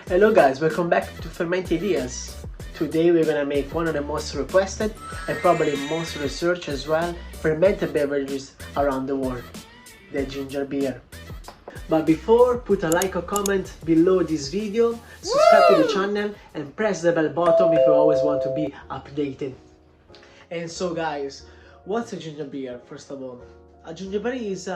Hello guys, welcome back to Fermenting Ideas. Today we're gonna make one of the most requested and probably most researched as well fermented beverages around the world, the ginger beer. But before, put a like or comment below this video, subscribe to the channel and press the bell button if you always want to be updated. And so guys, what's a ginger beer first of all? A ginger beer is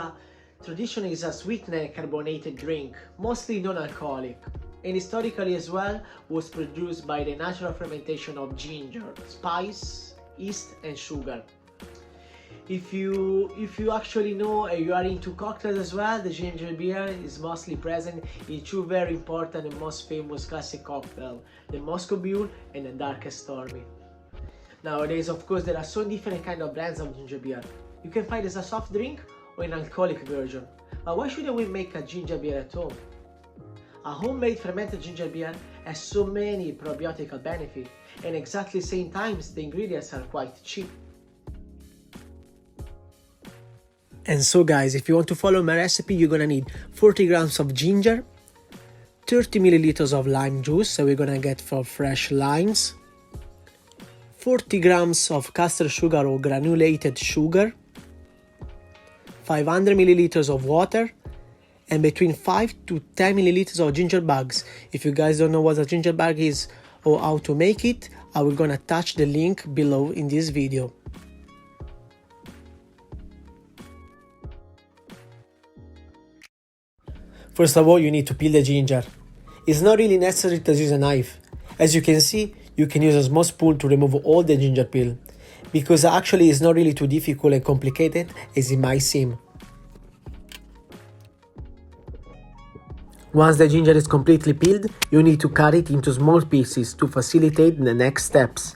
traditionally is a sweetened carbonated drink, mostly non-alcoholic, and historically as well was produced by the natural fermentation of ginger, spice, yeast and sugar. If you actually know and you are into cocktails as well, the ginger beer is mostly present in two very important and most famous classic cocktails, the Moscow Mule and the Darkest Stormy. Nowadays, of course, there are so different kind of brands of ginger beer. You can find it as a soft drink or an alcoholic version. But why shouldn't we make a ginger beer at home? A homemade fermented ginger beer has so many probiotic benefits, and exactly the same times the ingredients are quite cheap. And so guys, if you want to follow my recipe, you're gonna need 40 grams of ginger, 30 milliliters of lime juice, so we're gonna get for fresh limes, 40 grams of caster sugar or granulated sugar, 500 milliliters of water, and between 5 to 10 milliliters of ginger bugs. If you guys don't know what a ginger bug is or how to make it, I will gonna attach the link below in this video. First of all, you need to peel the ginger. It's not really necessary to use a knife. As you can see, you can use a small spoon to remove all the ginger peel, because actually it's not really too difficult and complicated as it might seem. Once the ginger is completely peeled, you need to cut it into small pieces to facilitate the next steps.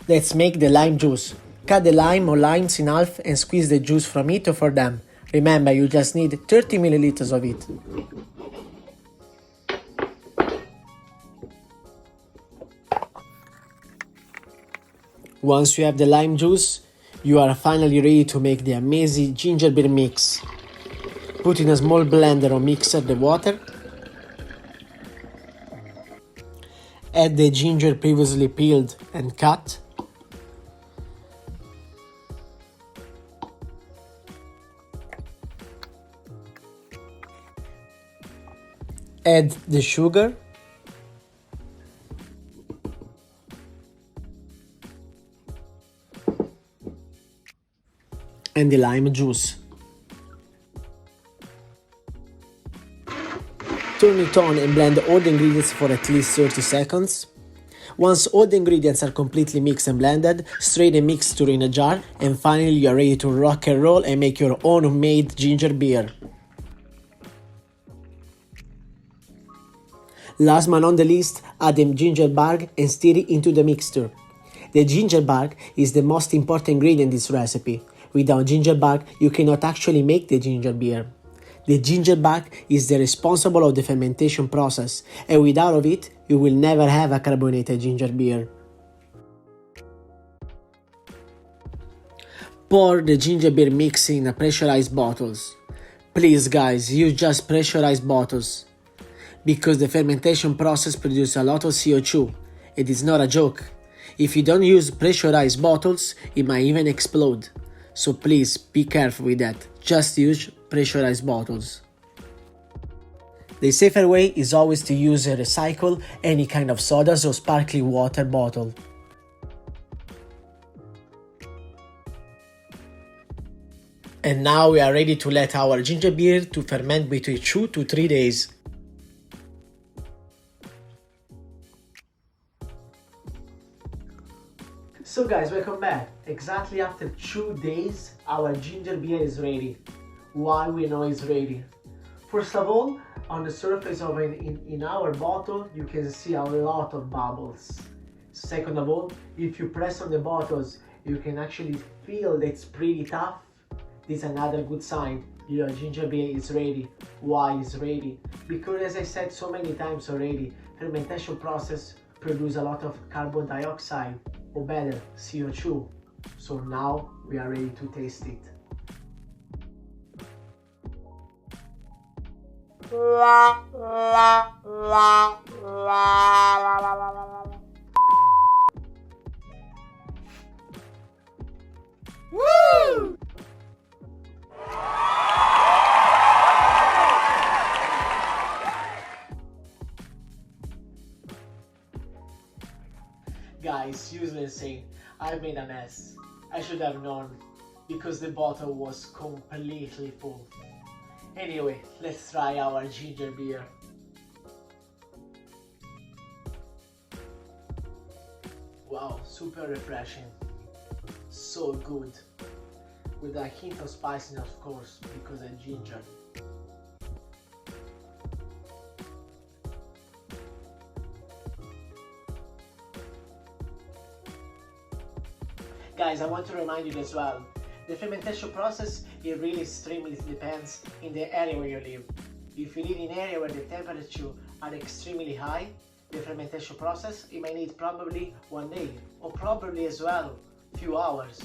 Let's make the lime juice. Cut the lime or limes in half and squeeze the juice from it or for them. Remember, you just need 30 milliliters of it. Once you have the lime juice, you are finally ready to make the amazing ginger beer mix. Put in a small blender or mixer the water. Add the ginger previously peeled and cut. Add the sugar. And the lime juice. Turn it on and blend all the ingredients for at least 30 seconds. Once all the ingredients are completely mixed and blended, strain the mixture in a jar, and finally you are ready to rock and roll and make your own homemade ginger beer. Last but not the least, add the ginger bark and stir it into the mixture. The ginger bark is the most important ingredient in this recipe. Without ginger bark, you cannot actually make the ginger beer. The ginger bark is the responsible of the fermentation process, and without of it, you will never have a carbonated ginger beer. Pour the ginger beer mix in a pressurized bottles. Please guys, use just pressurized bottles, because the fermentation process produces a lot of CO2. It is not a joke. If you don't use pressurized bottles, it might even explode. So please be careful with that. Just use pressurized bottles. The safer way is always to use a recycle any kind of sodas or sparkling water bottle. And now we are ready to let our ginger beer to ferment between 2 to 3 days. So guys, welcome back. Exactly after 2 days, our ginger beer is ready. Why we know it's ready? First of all, on the surface of in our bottle, you can see a lot of bubbles. Second of all, if you press on the bottles, you can actually feel that it's pretty tough. This is another good sign. Your ginger beer is ready. Why it's ready? Because as I said so many times already, fermentation process produce a lot of carbon dioxide, or better, CO2. So now we are ready to taste it. Woo! Guys, seriously insane. I made a mess. I should have known because the bottle was completely full. Anyway, let's try our ginger beer. Wow, super refreshing. So good. With a hint of spiciness, of course, because of ginger. Guys, I want to remind you as well, the fermentation process, it really extremely depends in the area where you live. If you live in an area where the temperatures are extremely high, the fermentation process, it may need probably 1 day, or probably as well, few hours.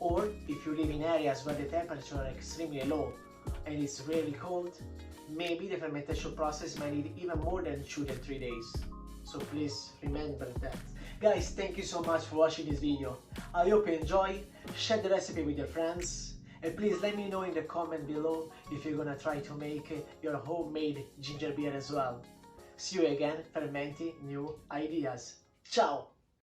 Or if you live in areas where the temperatures are extremely low and it's really cold, maybe the fermentation process might need even more than 2 to 3 days. So please remember that. Guys, thank you so much for watching this video. I hope you enjoy. Share the recipe with your friends. And please let me know in the comment below if you're gonna try to make your homemade ginger beer as well. See you again, fermenting new ideas. Ciao!